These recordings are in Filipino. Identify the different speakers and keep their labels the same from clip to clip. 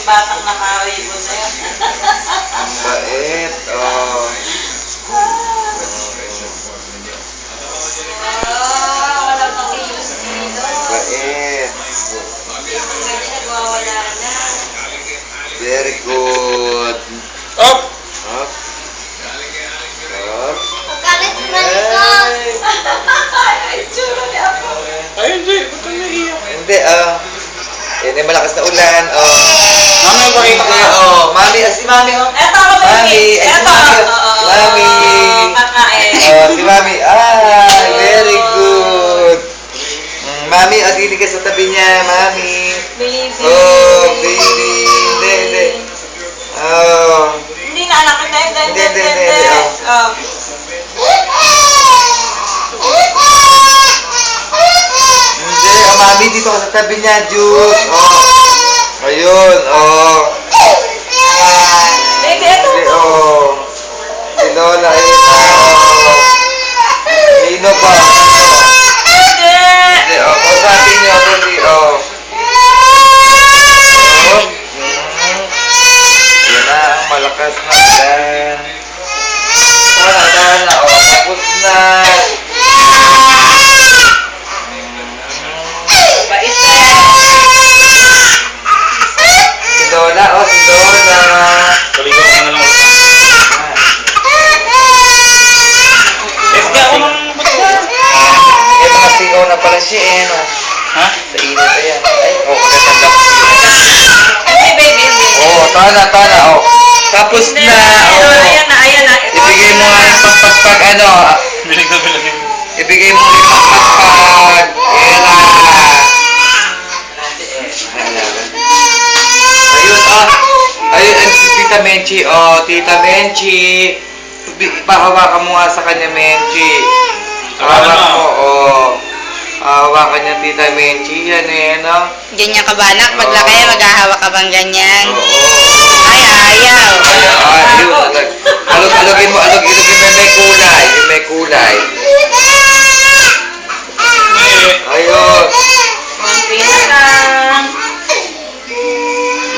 Speaker 1: yung batang nakaribon na yun.
Speaker 2: Ang bait. Oh.
Speaker 1: Walang mag-ius dito.
Speaker 2: Bait.
Speaker 1: Yung ganyan nagwawala na.
Speaker 2: Very good.
Speaker 3: Up!
Speaker 2: Up. Up.
Speaker 4: Pagkalit na ito.
Speaker 1: Ay, tsura ni Apo.
Speaker 3: Ay, hindi. Ba't ka naiiyak?
Speaker 2: Hindi, yan ay malakas na ulan.
Speaker 3: Mami, bakit
Speaker 2: Hindi,
Speaker 3: ka?
Speaker 2: mami, si mami,
Speaker 1: Eto ako ba
Speaker 2: Mami, ay, si
Speaker 1: Eto.
Speaker 2: Mami.
Speaker 1: Oo.
Speaker 2: Mami.
Speaker 1: Kakain.
Speaker 2: Si mami, very good. Mami, dili ka sa tabi niya, mami.
Speaker 1: Baby.
Speaker 2: Oh, baby. Hindi. Oh.
Speaker 1: Hindi na anak. Hindi.
Speaker 2: Hindi.
Speaker 1: Oh.
Speaker 2: Hindi, mami, dito ka sa tabi niya, Jude. Oh. Ayun, oh.
Speaker 1: Baby, eto.
Speaker 2: Hindi, oh. Si Lola, ayun na, oh. Sino pa?
Speaker 1: Hindi.
Speaker 2: Hindi, oh. Kausapin niyo, hindi, oh. Oh. Yan na, ang malakas na ulan. Tara, oh. Tapos na.
Speaker 1: Bait na.
Speaker 2: Si Lola, oh, si Lola.
Speaker 3: Paligaw ka na lang ulit. Let's go!
Speaker 2: Eh, mga singaw na pala siya, eh, no?
Speaker 3: Ha?
Speaker 2: Sa init, ayan. Ay, oh, magandang
Speaker 1: Hindi, baby. Hindi.
Speaker 2: oh, tana, oh. Tapos
Speaker 1: Hindi.
Speaker 2: na, oh.
Speaker 1: Ayan na.
Speaker 2: Ibigay mo nga yung pagpagpag, ano,
Speaker 3: Bilig na bilig.
Speaker 2: ibigay mo yung pagpagpag. Ayan na. Ayun, ayun, and si Tita Menchi, oh, Tita Menchi. Pahawakan mo nga sa kanya, Menchi. Hawakan mo, oh. Hawakan niya, Tita Menchi, yan eh, no?
Speaker 4: Ganyan ka ba, anak? Paglaki, maghahawak ka bang ganyan?
Speaker 2: Oo.
Speaker 4: Ay, ayaw.
Speaker 2: Ayun, alugin mo yung may kulay, Ayun.
Speaker 1: Konti na lang.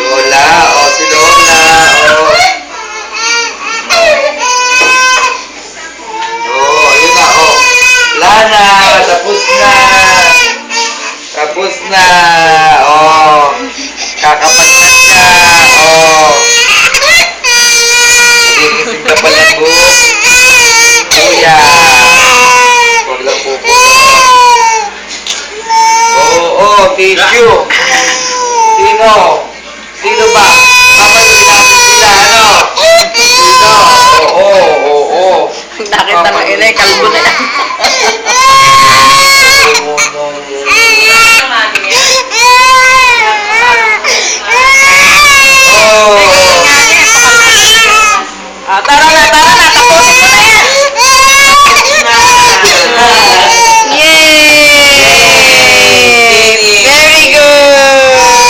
Speaker 2: Lola, oh, si Lola, oh. Oh, ayun na, oh. Lana, tapos na, oh. Kakapagkat ka, oh. Nagigising ka pa ng buhok. Kuya. Huwag lang thank you. Sino ba? Kapatid natin sila, ano? Sino? Oo.
Speaker 4: Nakita mo ina, kalbo na yan.
Speaker 1: Tara na. Tapusin mo na yan.
Speaker 4: Yay! Very good!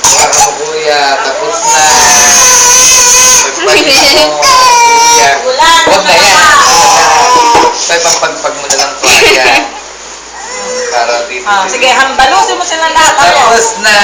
Speaker 2: Wala mo, kuya. Tapos na. Pagpagin mo. Kuya. Huwag na yan. Pagpagpag mo na lang, kuya. Para dito.
Speaker 1: Sige, hambalusin mo sila lahat.
Speaker 2: Tapos na.